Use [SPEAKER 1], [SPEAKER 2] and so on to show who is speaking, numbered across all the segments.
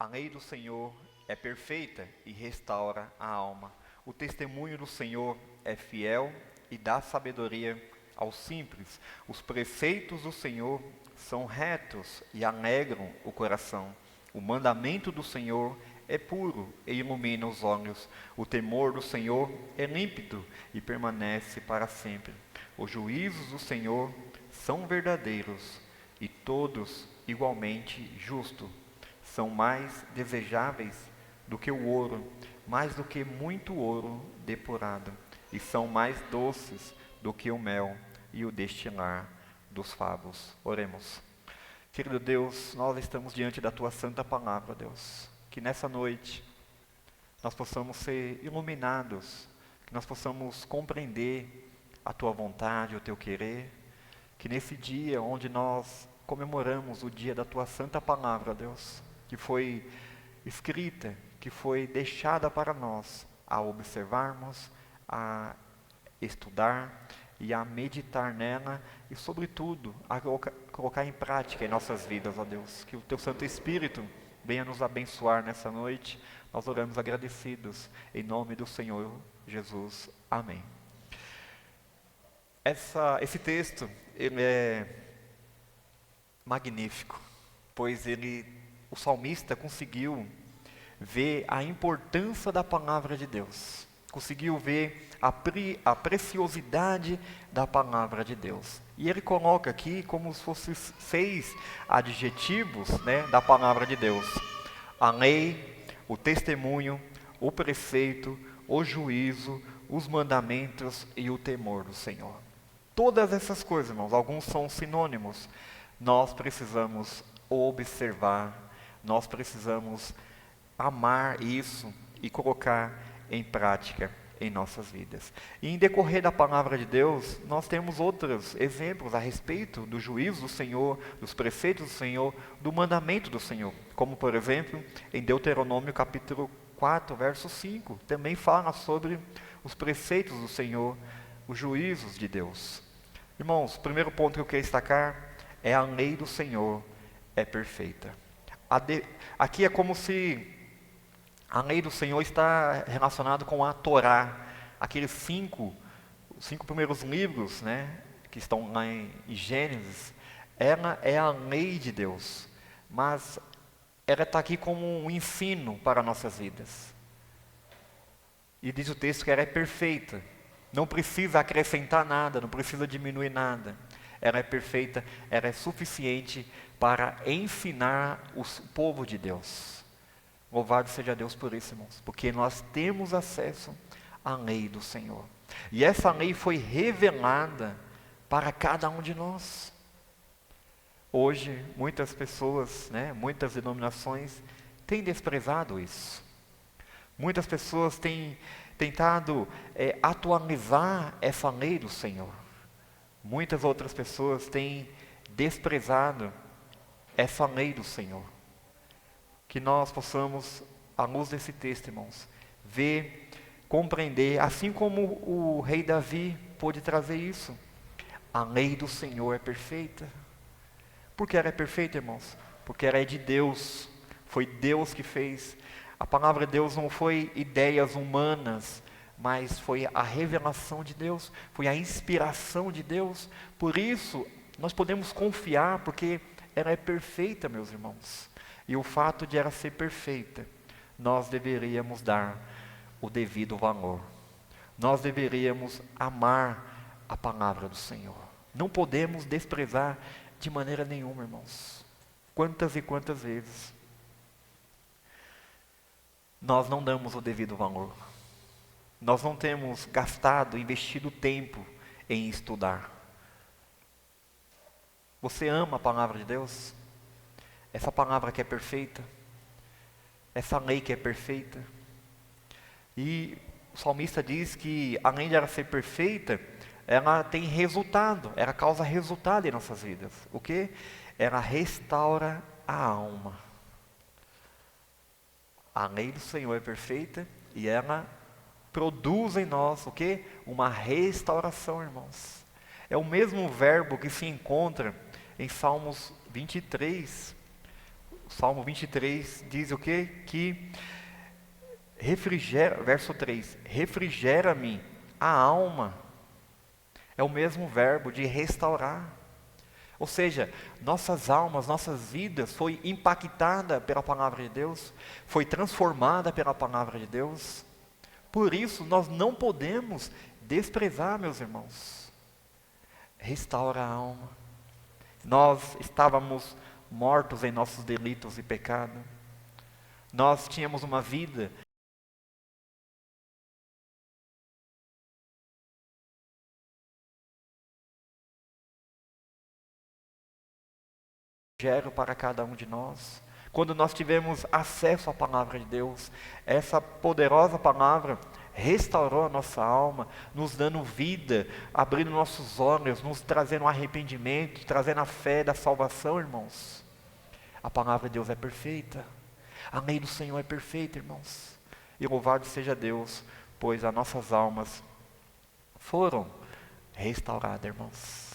[SPEAKER 1] A lei do Senhor é perfeita e restaura a alma. O testemunho do Senhor é fiel e dá sabedoria aos simples. Os preceitos do Senhor são retos e alegram o coração. O mandamento do Senhor é puro e ilumina os olhos. O temor do Senhor é límpido e permanece para sempre. Os juízos do Senhor são verdadeiros e todos igualmente justos. São mais desejáveis do que o ouro, mais do que muito ouro depurado, e são mais doces do que o mel e o destilar dos favos. Oremos. Querido Deus, nós estamos diante da Tua santa palavra, Deus. Que nessa noite nós possamos ser iluminados, que nós possamos compreender a Tua vontade, o Teu querer, que nesse dia onde nós comemoramos o dia da Tua santa palavra, Deus, que foi escrita, que foi deixada para nós, a observarmos, a estudar e a meditar nela e, sobretudo, a colocar em prática em nossas vidas, ó Deus. Que o Teu Santo Espírito venha nos abençoar nessa noite. Nós oramos agradecidos, em nome do Senhor Jesus. Amém. Esse texto, ele é magnífico, pois o salmista conseguiu ver a importância da palavra de Deus, conseguiu ver a preciosidade da palavra de Deus. E ele coloca aqui como se fossem 6 adjetivos, da palavra de Deus: a lei, o testemunho, o preceito, o juízo, os mandamentos e o temor do Senhor. Todas essas coisas, irmãos, alguns são sinônimos. Nós precisamos observar, nós precisamos amar isso e colocar em prática em nossas vidas. E em decorrer da palavra de Deus, nós temos outros exemplos a respeito do juízo do Senhor, dos preceitos do Senhor, do mandamento do Senhor. Como, por exemplo, em Deuteronômio capítulo 4, verso 5, também fala sobre os preceitos do Senhor, os juízos de Deus. Irmãos, o primeiro ponto que eu quero destacar é a lei do Senhor é perfeita. Aqui é como se a lei do Senhor está relacionada com a Torá, aqueles os cinco primeiros livros, que estão lá em Gênesis. Ela é a lei de Deus, mas ela está aqui como um ensino para nossas vidas. E diz o texto que ela é perfeita, não precisa acrescentar nada, não precisa diminuir nada. Ela é perfeita, ela é suficiente para ensinar o povo de Deus. Louvado seja Deus por isso, irmãos, porque nós temos acesso à lei do Senhor. E essa lei foi revelada para cada um de nós. Hoje, muitas pessoas, muitas denominações têm desprezado isso. Muitas pessoas têm tentado atualizar essa lei do Senhor. Muitas outras pessoas têm desprezado essa lei do Senhor. Que nós possamos, à luz desse texto, irmãos, ver, compreender, assim como o rei Davi pôde trazer isso. A lei do Senhor é perfeita. Por que ela é perfeita, irmãos? Porque ela é de Deus. Foi Deus que fez. A palavra de Deus não foi ideias humanas, mas foi a revelação de Deus, foi a inspiração de Deus. Por isso, nós podemos confiar, porque ela é perfeita, meus irmãos. E o fato de ela ser perfeita, nós deveríamos dar o devido valor. Nós deveríamos amar a palavra do Senhor. Não podemos desprezar de maneira nenhuma, irmãos. Quantas e quantas vezes nós não damos o devido valor. Nós não temos gastado, investido tempo em estudar. Você ama a palavra de Deus? Essa palavra que é perfeita? Essa lei que é perfeita? E o salmista diz que, além de ela ser perfeita, ela tem resultado, ela causa resultado em nossas vidas. O quê? Ela restaura a alma. A lei do Senhor é perfeita e ela produz em nós o quê? Uma restauração, irmãos. É o mesmo verbo que se encontra em Salmos 23. Salmo 23 diz o quê? Que refrigera, verso 3, refrigera-me a alma. É o mesmo verbo de restaurar. Ou seja, nossas almas, nossas vidas foi impactada pela palavra de Deus, foi transformada pela palavra de Deus. Por isso, nós não podemos desprezar, meus irmãos. Restaura a alma. Nós estávamos mortos em nossos delitos e pecado. Nós tínhamos uma vida para cada um de nós. Quando nós tivemos acesso à palavra de Deus, essa poderosa palavra restaurou a nossa alma, nos dando vida, abrindo nossos olhos, nos trazendo arrependimento, trazendo a fé da salvação, irmãos. A palavra de Deus é perfeita. A lei do Senhor é perfeita, irmãos. E louvado seja Deus, pois as nossas almas foram restauradas, irmãos.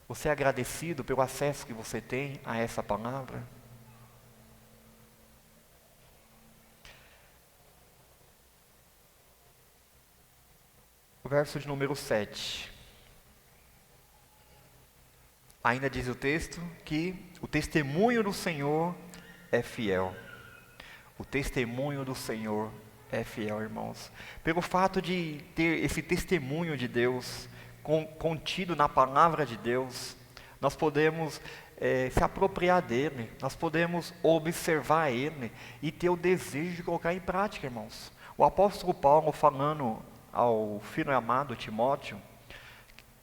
[SPEAKER 1] Você é agradecido pelo acesso que você tem a essa palavra? O verso de número 7. Ainda diz o texto que o testemunho do Senhor é fiel. O testemunho do Senhor é fiel, irmãos. Pelo fato de ter esse testemunho de Deus contido na palavra de Deus, nós podemos se apropriar dele, nós podemos observar ele e ter o desejo de colocar em prática, irmãos. O apóstolo Paulo, falando ao filho amado Timóteo,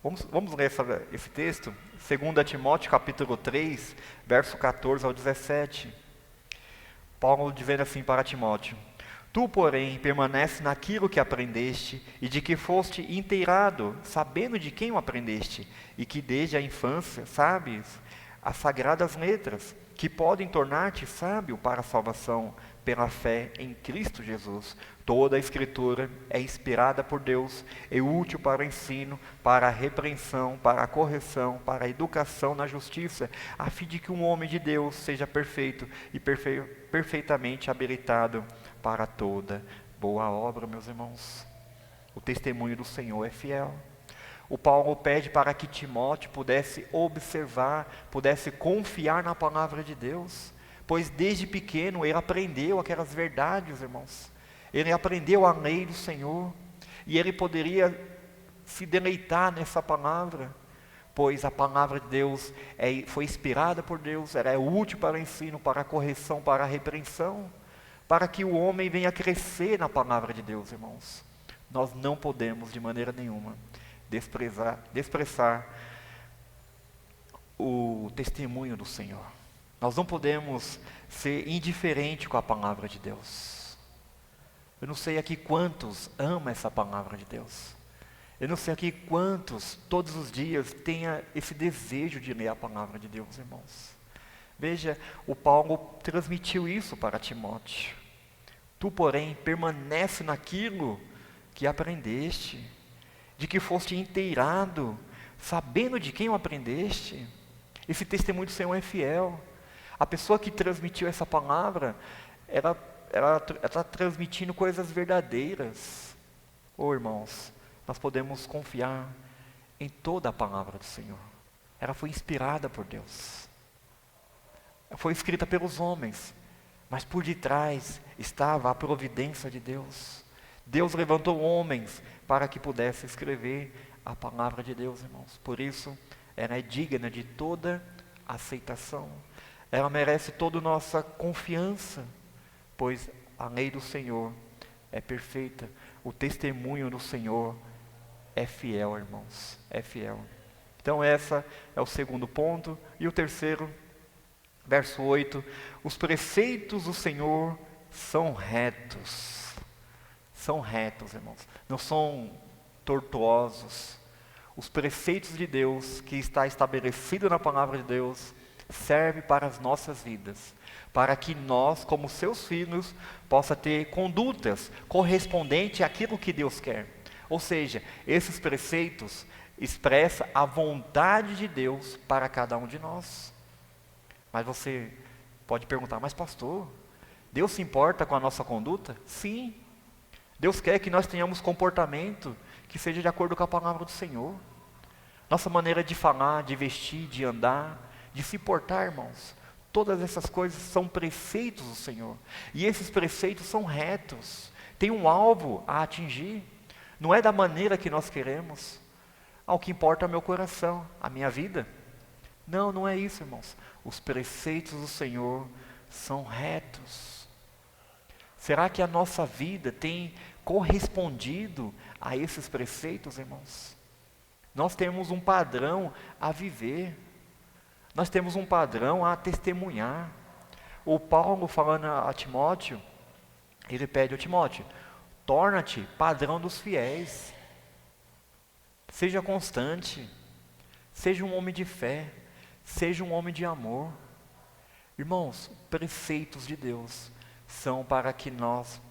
[SPEAKER 1] vamos ler esse texto, 2 Timóteo capítulo 3, verso 14 ao 17. Paulo dizendo assim para Timóteo: Tu, porém, permanece naquilo que aprendeste e de que foste inteirado, sabendo de quem o aprendeste, e que desde a infância sabes as sagradas letras, que podem tornar-te sábio para a salvação pela fé em Cristo Jesus. Toda a Escritura é inspirada por Deus, é útil para o ensino, para a repreensão, para a correção, para a educação na justiça, a fim de que um homem de Deus seja perfeito e perfeitamente habilitado para toda boa obra, meus irmãos. O testemunho do Senhor é fiel. O Paulo pede para que Timóteo pudesse observar, pudesse confiar na palavra de Deus, pois desde pequeno ele aprendeu aquelas verdades, irmãos. Ele aprendeu a lei do Senhor, e ele poderia se deleitar nessa palavra, pois a palavra de Deus foi inspirada por Deus, ela é útil para o ensino, para a correção, para a repreensão, para que o homem venha crescer na palavra de Deus, irmãos. Nós não podemos de maneira nenhuma desprezar o testemunho do Senhor. Nós não podemos ser indiferente com a palavra de Deus. Eu não sei aqui quantos amam essa palavra de Deus. Eu não sei aqui quantos, todos os dias, tenha esse desejo de ler a palavra de Deus, irmãos. Veja, o Paulo transmitiu isso para Timóteo. Tu, porém, permanece naquilo que aprendeste, de que foste inteirado, sabendo de quem o aprendeste. Esse testemunho do Senhor é fiel. A pessoa que transmitiu essa palavra, ela está transmitindo coisas verdadeiras. Irmãos, nós podemos confiar em toda a palavra do Senhor. Ela foi inspirada por Deus. Ela foi escrita pelos homens, mas por detrás estava a providência de Deus. Deus levantou homens para que pudesse escrever a palavra de Deus, irmãos. Por isso, ela é digna de toda aceitação. Ela merece toda a nossa confiança, pois a lei do Senhor é perfeita. O testemunho do Senhor é fiel, irmãos. É fiel. Então, esse é o segundo ponto. E o terceiro, verso 8. Os preceitos do Senhor são retos. São retos, irmãos. Não são tortuosos. Os preceitos de Deus, que está estabelecido na palavra de Deus, serve para as nossas vidas, para que nós, como seus filhos, possa ter condutas correspondentes àquilo que Deus quer. Ou seja, esses preceitos expressam a vontade de Deus para cada um de nós. Mas você pode perguntar, mas pastor, Deus se importa com a nossa conduta? Sim. Deus quer que nós tenhamos comportamento que seja de acordo com a palavra do Senhor. Nossa maneira de falar, de vestir, de andar, de se portar, irmãos. Todas essas coisas são preceitos do Senhor. E esses preceitos são retos. Tem um alvo a atingir. Não é da maneira que nós queremos. O que importa é o meu coração, a minha vida. Não, não é isso, irmãos. Os preceitos do Senhor são retos. Será que a nossa vida tem correspondido a esses preceitos, irmãos? Nós temos um padrão a viver. Nós temos um padrão a testemunhar. O Paulo, falando a Timóteo, ele pede a Timóteo, torna-te padrão dos fiéis. Seja constante. Seja um homem de fé. Seja um homem de amor. Irmãos, preceitos de Deus são para que nós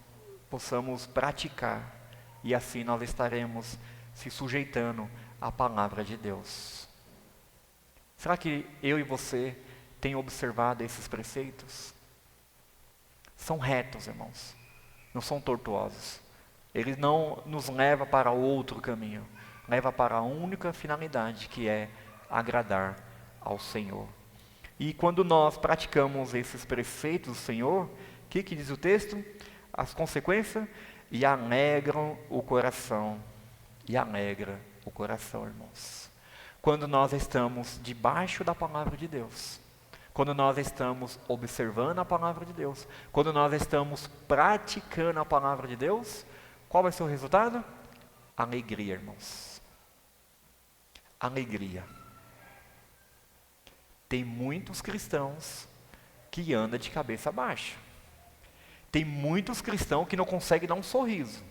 [SPEAKER 1] possamos praticar. E assim nós estaremos se sujeitando à palavra de Deus. Será que eu e você tem observado esses preceitos? São retos, irmãos. Não são tortuosos. Eles não nos levam para outro caminho. Leva para a única finalidade, que é agradar ao Senhor. E quando nós praticamos esses preceitos do Senhor, o que diz o texto? As consequências? E alegram o coração. E alegra o coração, irmãos. Quando nós estamos debaixo da palavra de Deus, quando nós estamos observando a palavra de Deus, quando nós estamos praticando a palavra de Deus, qual vai ser o resultado? Alegria, irmãos. Alegria. Tem muitos cristãos que andam de cabeça baixa. Tem muitos cristãos que não conseguem dar um sorriso.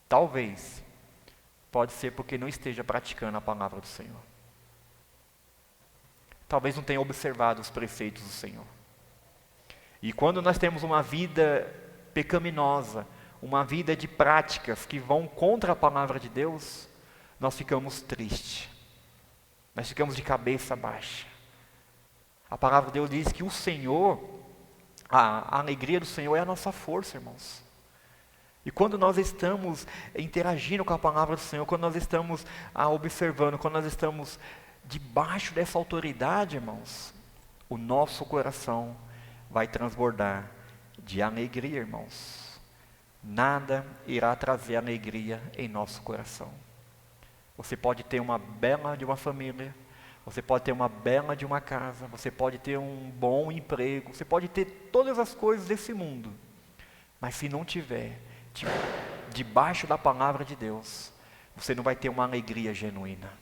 [SPEAKER 1] Talvez, pode ser porque não esteja praticando a palavra do Senhor. Talvez não tenha observado os preceitos do Senhor. E quando nós temos uma vida pecaminosa, uma vida de práticas que vão contra a palavra de Deus, nós ficamos tristes. Nós ficamos de cabeça baixa. A palavra de Deus diz que o Senhor, a alegria do Senhor é a nossa força, irmãos. E quando nós estamos interagindo com a palavra do Senhor, quando nós estamos observando, quando nós estamos debaixo dessa autoridade, irmãos, o nosso coração vai transbordar de alegria, irmãos. Nada irá trazer alegria em nosso coração. Você pode ter uma bela de uma família, você pode ter uma bela de uma casa, você pode ter um bom emprego, você pode ter todas as coisas desse mundo, mas se não tiver debaixo da palavra de Deus, você não vai ter uma alegria genuína.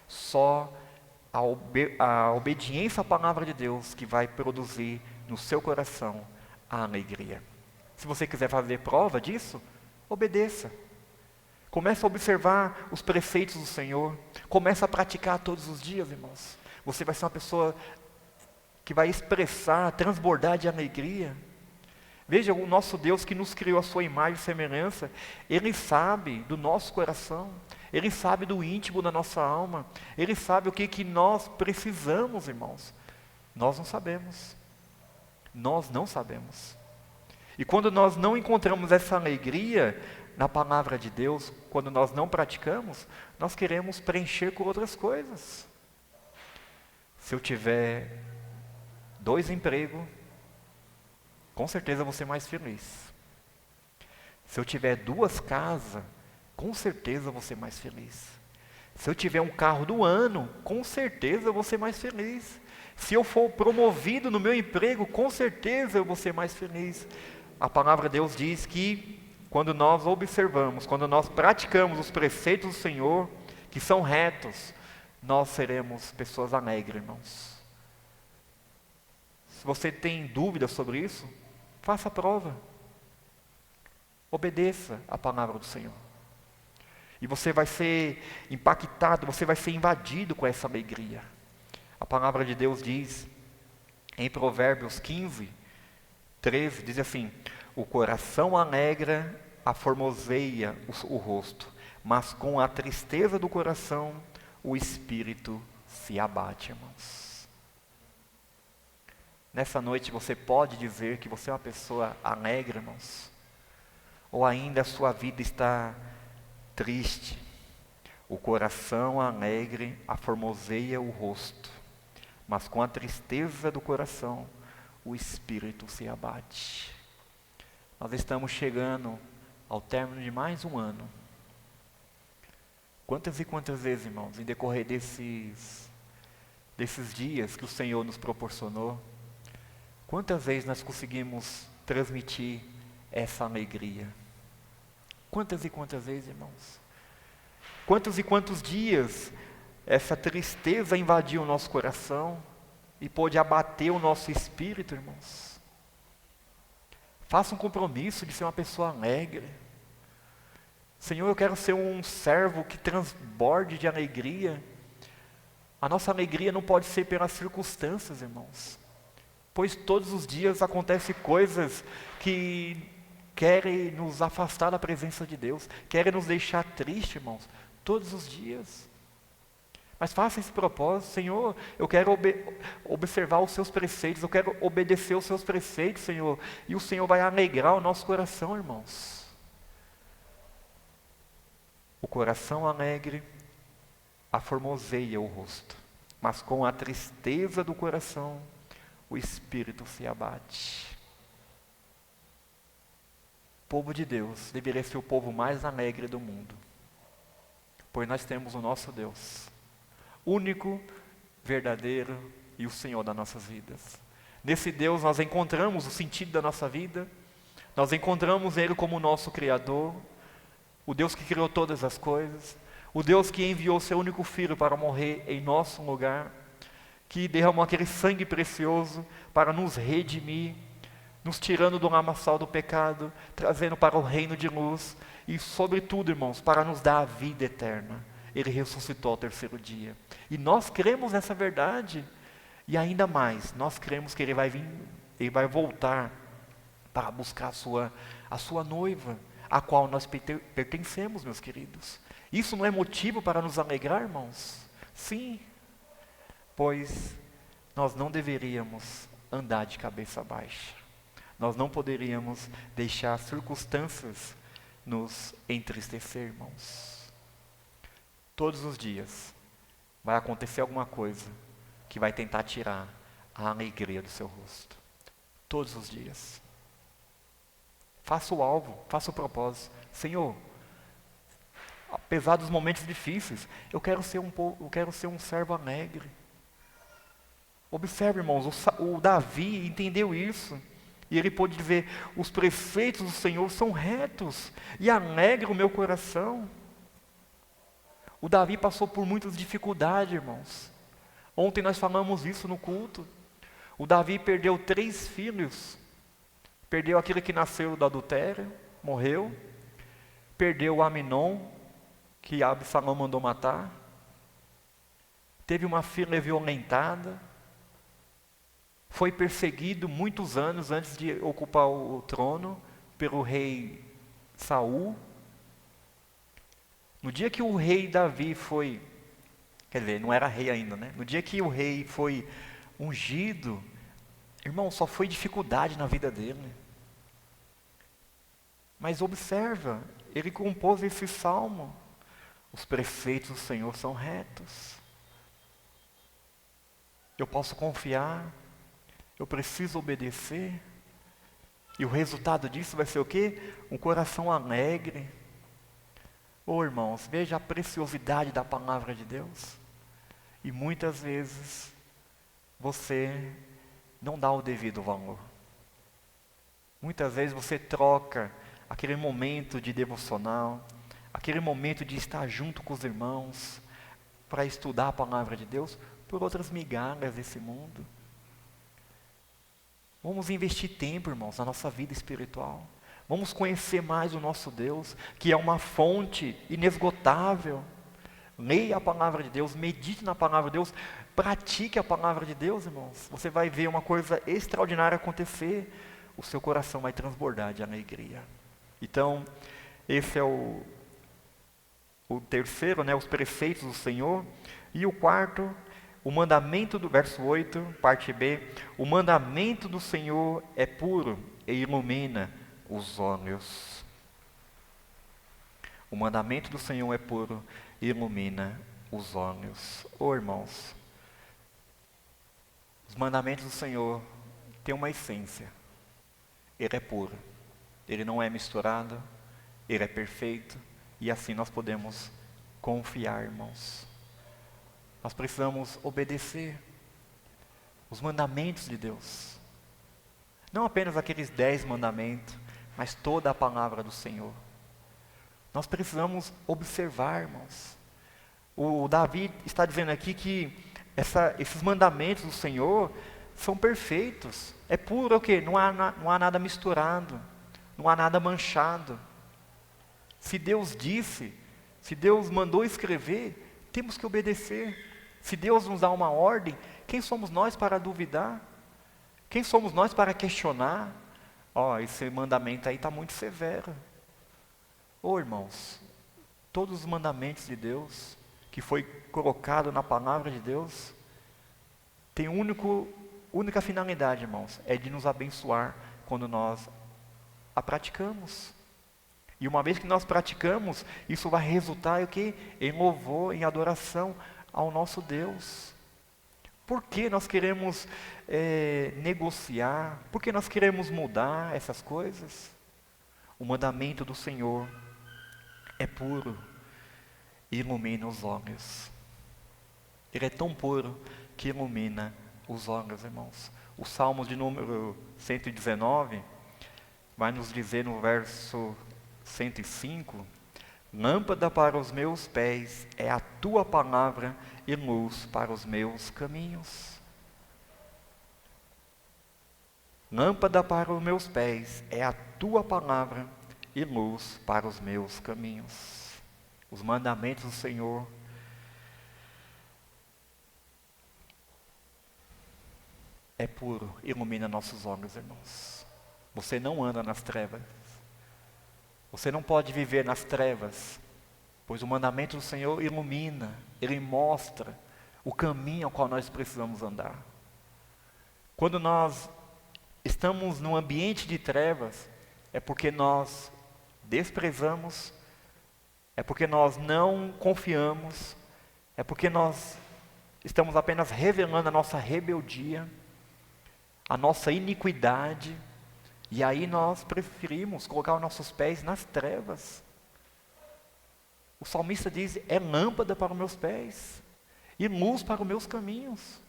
[SPEAKER 1] Só a obediência à palavra de Deus que vai produzir no seu coração a alegria. Se você quiser fazer prova disso, obedeça. Comece a observar os preceitos do Senhor. Comece a praticar todos os dias, irmãos. Você vai ser uma pessoa que vai expressar, transbordar de alegria. Veja, o nosso Deus que nos criou a sua imagem e semelhança, Ele sabe do nosso coração, Ele sabe do íntimo da nossa alma, Ele sabe o que nós precisamos, irmãos. Nós não sabemos. Nós não sabemos. E quando nós não encontramos essa alegria na palavra de Deus, quando nós não praticamos, nós queremos preencher com outras coisas. Se eu tiver 2 empregos, com certeza eu vou ser mais feliz. Se eu tiver 2 casas, com certeza eu vou ser mais feliz. Se eu tiver um carro do ano, com certeza eu vou ser mais feliz. Se eu for promovido no meu emprego, com certeza eu vou ser mais feliz. A palavra de Deus diz que quando nós observamos, quando nós praticamos os preceitos do Senhor, que são retos, nós seremos pessoas alegres, irmãos. Se você tem dúvidas sobre isso, faça a prova. Obedeça a palavra do Senhor. E você vai ser impactado, você vai ser invadido com essa alegria. A palavra de Deus diz, em Provérbios 15, 13, diz assim: o coração alegra, aformoseia o rosto, mas com a tristeza do coração, o espírito se abate, irmãos. Nessa noite você pode dizer que você é uma pessoa alegre, irmãos? Ou ainda a sua vida está triste? O coração alegre aformoseia o rosto, mas com a tristeza do coração, o espírito se abate. Nós estamos chegando ao término de mais um ano. Quantas e quantas vezes, irmãos, em decorrer desses dias que o Senhor nos proporcionou, quantas vezes nós conseguimos transmitir essa alegria? Quantas e quantas vezes, irmãos? Quantos e quantos dias essa tristeza invadiu o nosso coração e pôde abater o nosso espírito, irmãos? Faça um compromisso de ser uma pessoa alegre. Senhor, eu quero ser um servo que transborde de alegria. A nossa alegria não pode ser pelas circunstâncias, irmãos. Pois todos os dias acontecem coisas que querem nos afastar da presença de Deus, querem nos deixar tristes, irmãos, todos os dias. Mas faça esse propósito: Senhor, eu quero observar os seus preceitos, eu quero obedecer os seus preceitos, Senhor, e o Senhor vai alegrar o nosso coração, irmãos. O coração alegre aformoseia o rosto, mas com a tristeza do coração, o espírito se abate. O povo de Deus deveria ser o povo mais alegre do mundo, pois nós temos o nosso Deus, único, verdadeiro e o Senhor das nossas vidas. Nesse Deus nós encontramos o sentido da nossa vida, nós encontramos Ele como o nosso Criador, o Deus que criou todas as coisas, o Deus que enviou seu único Filho para morrer em nosso lugar, que derramou aquele sangue precioso para nos redimir, nos tirando do lamaçal do pecado, trazendo para o reino de luz, e sobretudo, irmãos, para nos dar a vida eterna. Ele ressuscitou ao terceiro dia, e nós cremos nessa verdade, e ainda mais, nós cremos que Ele vai vir, Ele vai voltar para buscar a sua noiva, a qual nós pertencemos, meus queridos. Isso não é motivo para nos alegrar, irmãos? Sim, pois nós não deveríamos andar de cabeça baixa. Nós não poderíamos deixar as circunstâncias nos entristecer, irmãos. Todos os dias vai acontecer alguma coisa que vai tentar tirar a alegria do seu rosto. Todos os dias. Faça o alvo, faça o propósito. Senhor, apesar dos momentos difíceis, eu quero ser um servo alegre. Observe, irmãos, o Davi entendeu isso. E ele pôde dizer: os preceitos do Senhor são retos e alegram o meu coração. O Davi passou por muitas dificuldades, irmãos. Ontem nós falamos isso no culto. O Davi perdeu 3 filhos. Perdeu aquele que nasceu do adultério, morreu. Perdeu o Aminon, que Absalão mandou matar. Teve uma filha violentada. Foi perseguido muitos anos antes de ocupar o trono pelo rei Saul. No dia que o rei Davi foi, quer dizer, não era rei ainda, né? No dia que o rei foi ungido, irmão, só foi dificuldade na vida dele. Mas observa, ele compôs esse salmo: os preceitos do Senhor são retos. Eu posso confiar, eu preciso obedecer, e o resultado disso vai ser o quê? Um coração alegre. Oh, irmãos, veja a preciosidade da palavra de Deus. E muitas vezes você não dá o devido valor. Muitas vezes você troca aquele momento de devocional, aquele momento de estar junto com os irmãos, para estudar a palavra de Deus, por outras migalhas desse mundo. Vamos investir tempo, irmãos, na nossa vida espiritual. Vamos conhecer mais o nosso Deus, que é uma fonte inesgotável. Leia a palavra de Deus, medite na palavra de Deus, pratique a palavra de Deus, irmãos. Você vai ver uma coisa extraordinária acontecer. O seu coração vai transbordar de alegria. Então, esse é o terceiro, né, os preceitos do Senhor. E o quarto o mandamento do verso 8, parte B, o mandamento do Senhor é puro e ilumina os olhos. O mandamento do Senhor é puro e ilumina os olhos. Irmãos, os mandamentos do Senhor têm uma essência. Ele é puro, ele não é misturado, ele é perfeito, e assim nós podemos confiar, irmãos. Nós precisamos obedecer os mandamentos de Deus. Não apenas aqueles 10 mandamentos, mas toda a palavra do Senhor. Nós precisamos observar, irmãos. O Davi está dizendo aqui que esses mandamentos do Senhor são perfeitos. É puro o quê? Não há nada misturado, não há nada manchado. Se Deus disse, se Deus mandou escrever, temos que obedecer. Se Deus nos dá uma ordem, quem somos nós para duvidar? Quem somos nós para questionar? Esse mandamento aí está muito severo. Irmãos, todos os mandamentos de Deus, que foi colocado na palavra de Deus, tem única finalidade, irmãos, é de nos abençoar quando nós a praticamos. E uma vez que nós praticamos, isso vai resultar em quê? Em louvor, em adoração ao nosso Deus. Por que nós queremos negociar? Por que nós queremos mudar essas coisas? O mandamento do Senhor é puro e ilumina os olhos. Ele é tão puro que ilumina os olhos, irmãos. O Salmo de número 119 vai nos dizer no verso 105: lâmpada para os meus pés é a tua palavra e luz para os meus caminhos. Lâmpada para os meus pés é a tua palavra e luz para os meus caminhos. Os mandamentos do Senhor é puro, ilumina nossos olhos, irmãos. Você não anda nas trevas. Você não pode viver nas trevas, pois o mandamento do Senhor ilumina, ele mostra o caminho ao qual nós precisamos andar. Quando nós estamos num ambiente de trevas, é porque nós desprezamos, é porque nós não confiamos, é porque nós estamos apenas revelando a nossa rebeldia, a nossa iniquidade, e aí nós preferimos colocar os nossos pés nas trevas. O salmista diz, é lâmpada para os meus pés e luz para os meus caminhos.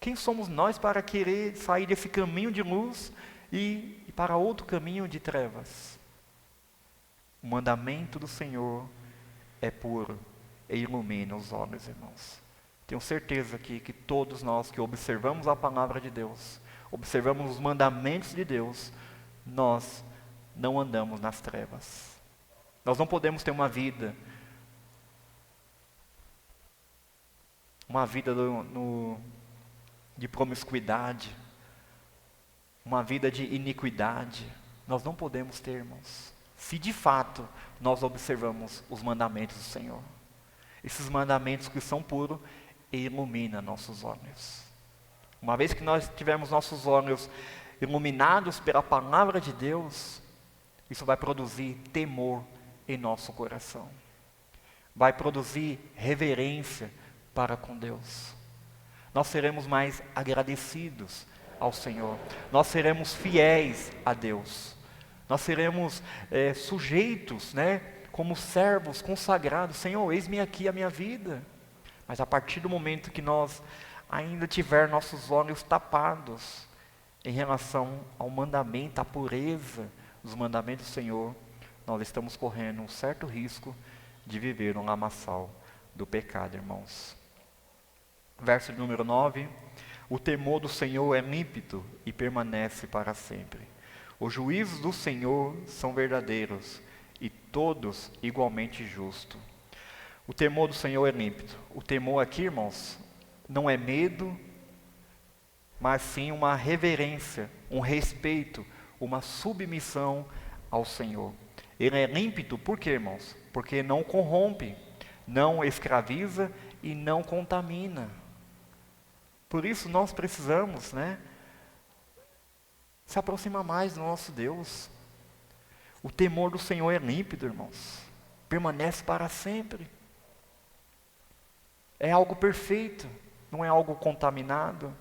[SPEAKER 1] Quem somos nós para querer sair desse caminho de luz e para outro caminho de trevas? O mandamento do Senhor é puro e ilumina os olhos, irmãos. Tenho certeza aqui que todos nós que observamos a palavra de Deus, observamos os mandamentos de Deus, nós não andamos nas trevas. Nós não podemos ter uma vida de promiscuidade, uma vida de iniquidade. Nós não podemos ter, irmãos, se de fato nós observamos os mandamentos do Senhor. Esses mandamentos que são puros e iluminam nossos olhos. Uma vez que nós tivermos nossos olhos iluminados pela palavra de Deus, isso vai produzir temor em nosso coração. Vai produzir reverência para com Deus. Nós seremos mais agradecidos ao Senhor. Nós seremos fiéis a Deus. Nós seremos sujeitos, como servos consagrados. Senhor, eis-me aqui a minha vida. Mas a partir do momento que nós ainda tiver nossos olhos tapados em relação ao mandamento, à pureza dos mandamentos do Senhor, nós estamos correndo um certo risco de viver um lamaçal do pecado, irmãos. Verso número 9: o temor do Senhor é límpido e permanece para sempre. Os juízos do Senhor são verdadeiros e todos igualmente justos. O temor do Senhor é límpido. O temor aqui, irmãos, não é medo, mas sim uma reverência, um respeito, uma submissão ao Senhor. Ele é límpido por quê, irmãos? Porque não corrompe, não escraviza e não contamina. Por isso nós precisamos, se aproximar mais do nosso Deus. O temor do Senhor é límpido, irmãos. Permanece para sempre. É algo perfeito, não é algo contaminado.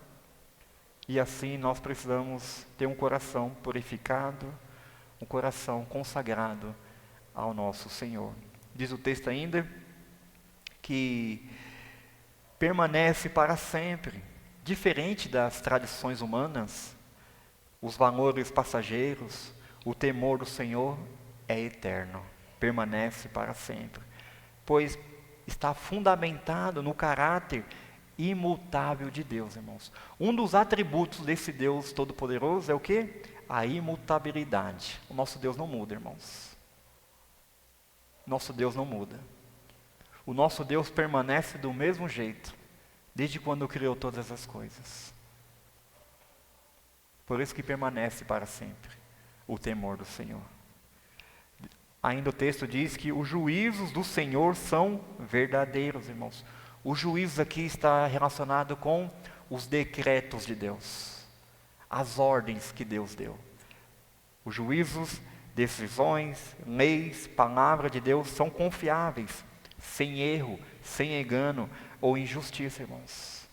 [SPEAKER 1] E assim nós precisamos ter um coração purificado, um coração consagrado ao nosso Senhor. Diz o texto ainda que permanece para sempre. Diferente das tradições humanas, os valores passageiros, o temor do Senhor é eterno, permanece para sempre, pois está fundamentado no caráter imutável de Deus, irmãos. Um dos atributos desse Deus Todo-Poderoso é o quê? A imutabilidade. O nosso Deus não muda, irmãos. Nosso Deus não muda. O nosso Deus permanece do mesmo jeito, desde quando criou todas as coisas. Por isso que permanece para sempre o temor do Senhor. Ainda o texto diz que os juízos do Senhor são verdadeiros, irmãos. O juízo aqui está relacionado com os decretos de Deus, as ordens que Deus deu. Os juízos, decisões, leis, palavra de Deus são confiáveis, sem erro, sem engano ou injustiça, irmãos.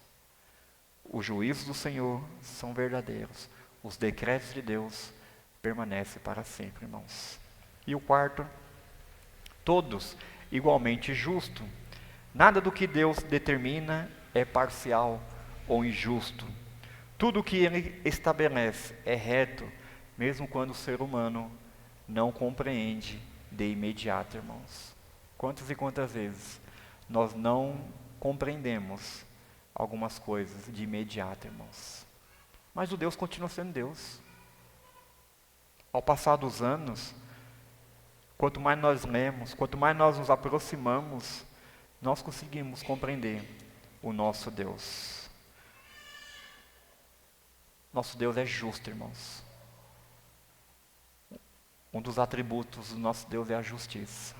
[SPEAKER 1] Os juízos do Senhor são verdadeiros. Os decretos de Deus permanecem para sempre, irmãos. E o quarto, todos igualmente justos. Nada do que Deus determina é parcial ou injusto. Tudo o que Ele estabelece é reto, mesmo quando o ser humano não compreende de imediato, irmãos. Quantas e quantas vezes nós não compreendemos algumas coisas de imediato, irmãos. Mas o Deus continua sendo Deus. Ao passar dos anos, quanto mais nós lemos, quanto mais nós nos aproximamos, nós conseguimos compreender o nosso Deus. Nosso Deus é justo, irmãos. Um dos atributos do nosso Deus é a justiça.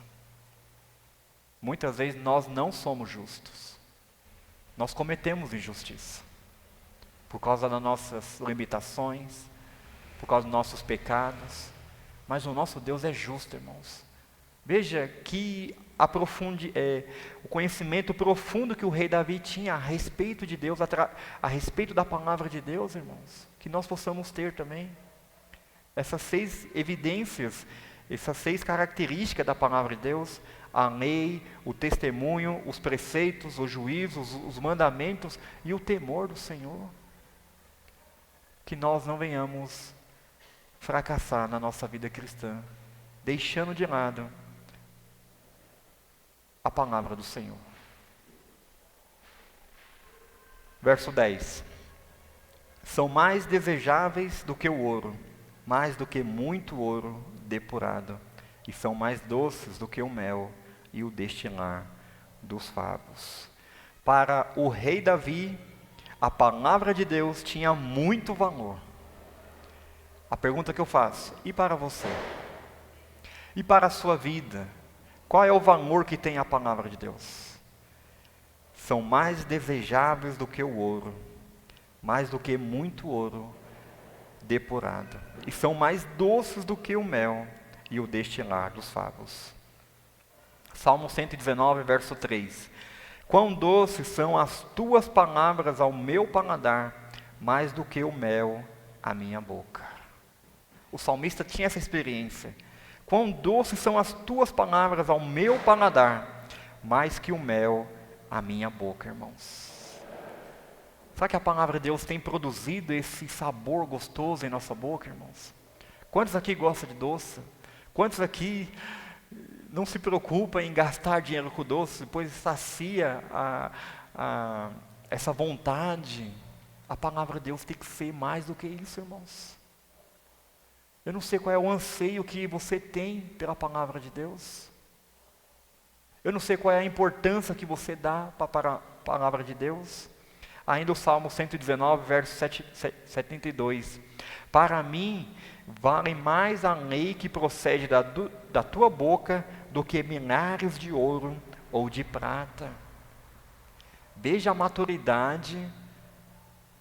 [SPEAKER 1] Muitas vezes nós não somos justos. Nós cometemos injustiça. Por causa das nossas limitações, por causa dos nossos pecados. Mas o nosso Deus é justo, irmãos. Veja que o conhecimento profundo que o rei Davi tinha a respeito de Deus, a respeito da palavra de Deus, irmãos. Que nós possamos ter também. Essas 6 evidências, essas 6 características da palavra de Deus, a lei, o testemunho, os preceitos, os juízos, os mandamentos e o temor do Senhor. Que nós não venhamos fracassar na nossa vida cristã, deixando de lado a palavra do Senhor. Verso 10. São mais desejáveis do que o ouro, mais do que muito ouro depurado, e são mais doces do que o mel e o destilar dos favos. Para o rei Davi, a palavra de Deus tinha muito valor. A pergunta que eu faço, e para você? E para a sua vida? Qual é o valor que tem a palavra de Deus? São mais desejáveis do que o ouro, mais do que muito ouro depurado, e são mais doces do que o mel e o destilar dos favos. Salmo 119, verso 3. Quão doces são as tuas palavras ao meu paladar, mais do que o mel à minha boca. O salmista tinha essa experiência. Quão doces são as tuas palavras ao meu paladar, mais que o mel à minha boca, irmãos. Será que a palavra de Deus tem produzido esse sabor gostoso em nossa boca, irmãos? Quantos aqui gostam de doce? Quantos aqui não se preocupam em gastar dinheiro com doce, pois sacia essa vontade? A palavra de Deus tem que ser mais do que isso, irmãos. Eu não sei qual é o anseio que você tem pela palavra de Deus. Eu não sei qual é a importância que você dá para a palavra de Deus. Ainda o Salmo 119, verso 72. Para mim, vale mais a lei que procede da tua boca do que milhares de ouro ou de prata. Veja a maturidade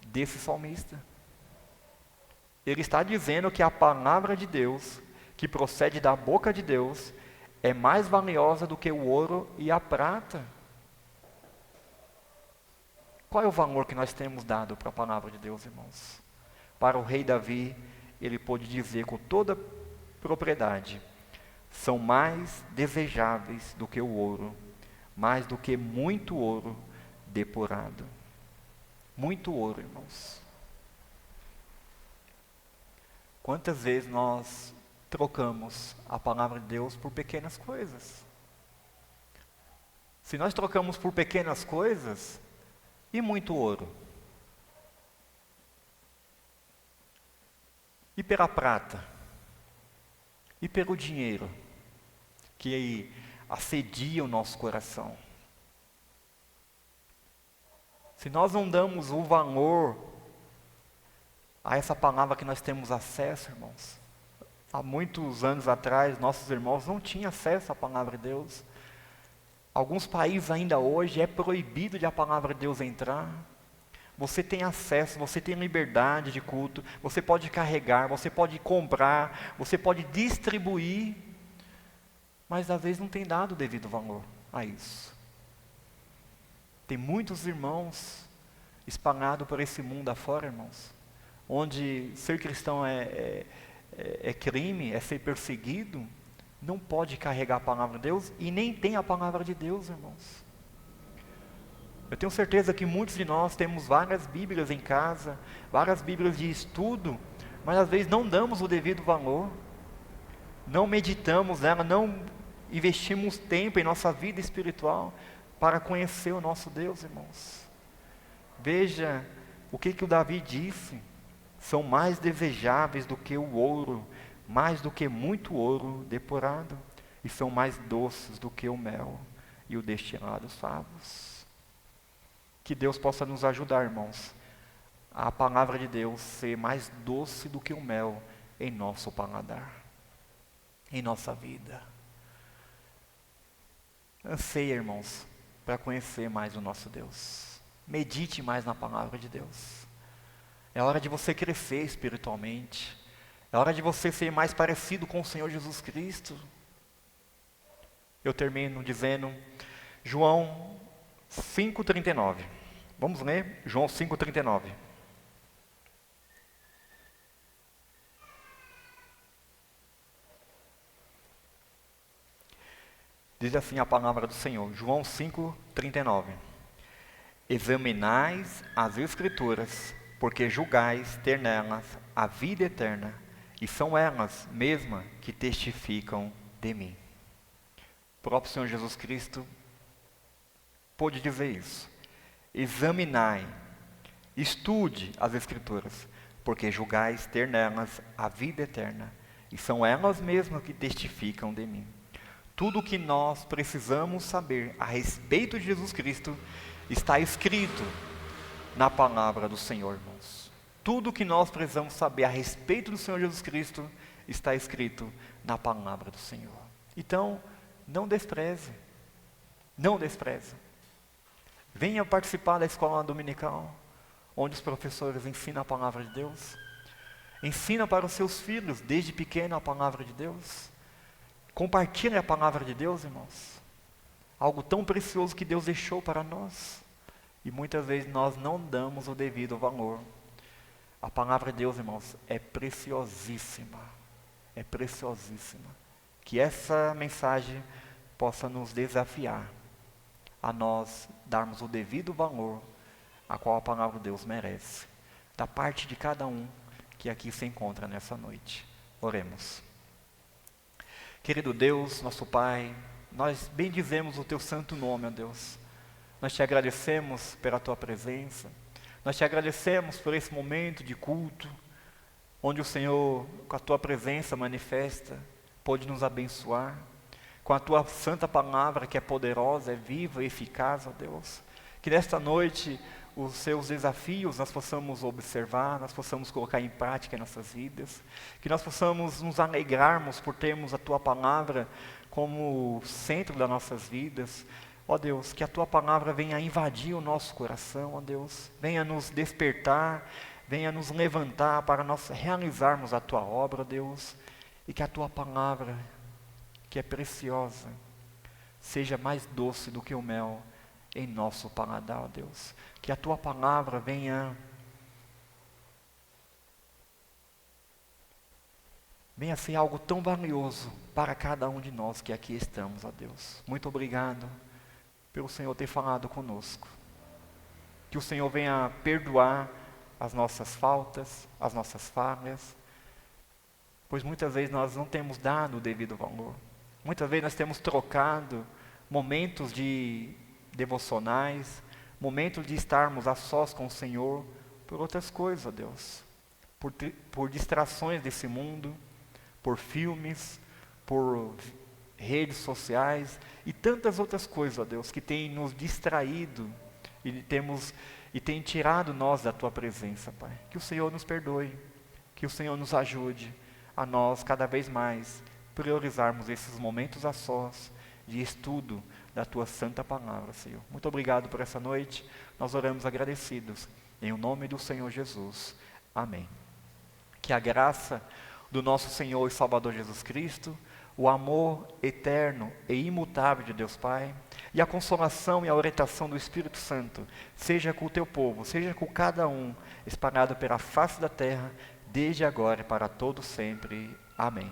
[SPEAKER 1] desse salmista. Ele está dizendo que a palavra de Deus, que procede da boca de Deus, é mais valiosa do que o ouro e a prata. Qual é o valor que nós temos dado para a palavra de Deus, irmãos? Para o rei Davi, ele pôde dizer com toda propriedade: são mais desejáveis do que o ouro, mais do que muito ouro depurado. Muito ouro, irmãos. Quantas vezes nós trocamos a palavra de Deus por pequenas coisas? Se nós trocamos por pequenas coisas, e muito ouro? E pela prata? E pelo dinheiro? Que assedia o nosso coração? Se nós não damos o valor a essa palavra que nós temos acesso, irmãos. Há muitos anos atrás, nossos irmãos não tinham acesso à palavra de Deus. Alguns países ainda hoje é proibido de a palavra de Deus entrar. Você tem acesso, você tem liberdade de culto, você pode carregar, você pode comprar, você pode distribuir, mas às vezes não tem dado o devido valor a isso. Tem muitos irmãos espalhados por esse mundo afora, irmãos, onde ser cristão é crime, é ser perseguido, não pode carregar a palavra de Deus e nem tem a palavra de Deus, irmãos. Eu tenho certeza que muitos de nós temos várias Bíblias em casa, várias Bíblias de estudo, mas às vezes não damos o devido valor, não meditamos nela, não investimos tempo em nossa vida espiritual para conhecer o nosso Deus, irmãos. Veja o que o Davi disse: são mais desejáveis do que o ouro, mais do que muito ouro depurado, e são mais doces do que o mel e o destilado dos favos. Que Deus possa nos ajudar, irmãos, a palavra de Deus ser mais doce do que o mel em nosso paladar, em nossa vida. Anseia, irmãos, para conhecer mais o nosso Deus. Medite mais na palavra de Deus. É hora de você crescer espiritualmente. É hora de você ser mais parecido com o Senhor Jesus Cristo. Eu termino dizendo João 5,39. Vamos ler João 5,39. Diz assim a palavra do Senhor, João 5,39. Examinais as Escrituras, porque julgais ter nelas a vida eterna, e são elas mesmas que testificam de mim. O próprio Senhor Jesus Cristo pôde dizer isso. Examinai, estude as Escrituras, porque julgais ter nelas a vida eterna, e são elas mesmas que testificam de mim. Tudo o que nós precisamos saber a respeito de Jesus Cristo está escrito na palavra do Senhor, irmãos. Tudo o que nós precisamos saber a respeito do Senhor Jesus Cristo está escrito na palavra do Senhor. Então, não despreze. Não despreze. Venha participar da escola dominical, onde os professores ensinam a palavra de Deus. Ensina para os seus filhos, desde pequeno, a palavra de Deus. Compartilhe a palavra de Deus, irmãos. Algo tão precioso que Deus deixou para nós. E muitas vezes nós não damos o devido valor. A palavra de Deus, irmãos, é preciosíssima. É preciosíssima. Que essa mensagem possa nos desafiar a nós darmos o devido valor a qual a palavra de Deus merece. Da parte de cada um que aqui se encontra nessa noite. Oremos. Querido Deus, nosso Pai, nós bendizemos o Teu santo nome, ó Deus. Nós Te agradecemos pela Tua presença. Nós Te agradecemos por esse momento de culto, onde o Senhor, com a Tua presença manifesta, pode nos abençoar. Com a Tua santa palavra, que é poderosa, é viva e eficaz, ó Deus. Que nesta noite os Seus desafios nós possamos observar, nós possamos colocar em prática em nossas vidas. Que nós possamos nos alegrarmos por termos a Tua palavra como centro das nossas vidas, Ó Deus, que a Tua palavra venha invadir o nosso coração, ó Deus, venha nos despertar, venha nos levantar para nós realizarmos a Tua obra, ó Deus, e que a Tua palavra, que é preciosa, seja mais doce do que o mel em nosso paladar, ó Deus. Que a Tua palavra venha ser algo tão valioso para cada um de nós que aqui estamos, ó Deus. Muito obrigado pelo Senhor ter falado conosco. Que o Senhor venha perdoar as nossas faltas, as nossas falhas, pois muitas vezes nós não temos dado o devido valor. Muitas vezes nós temos trocado momentos de devocionais, momentos de estarmos a sós com o Senhor, por outras coisas, ó Deus. Por distrações desse mundo, por filmes, por redes sociais e tantas outras coisas, ó Deus, que têm nos distraído e tem tirado nós da Tua presença, Pai. Que o Senhor nos perdoe, que o Senhor nos ajude a nós cada vez mais priorizarmos esses momentos a sós de estudo da Tua santa palavra, Senhor. Muito obrigado por essa noite, nós oramos agradecidos, em o nome do Senhor Jesus. Amém. Que a graça do nosso Senhor e Salvador Jesus Cristo, o amor eterno e imutável de Deus Pai, e a consolação e a orientação do Espírito Santo, seja com o Teu povo, seja com cada um, espalhado pela face da terra, desde agora e para todo sempre. Amém.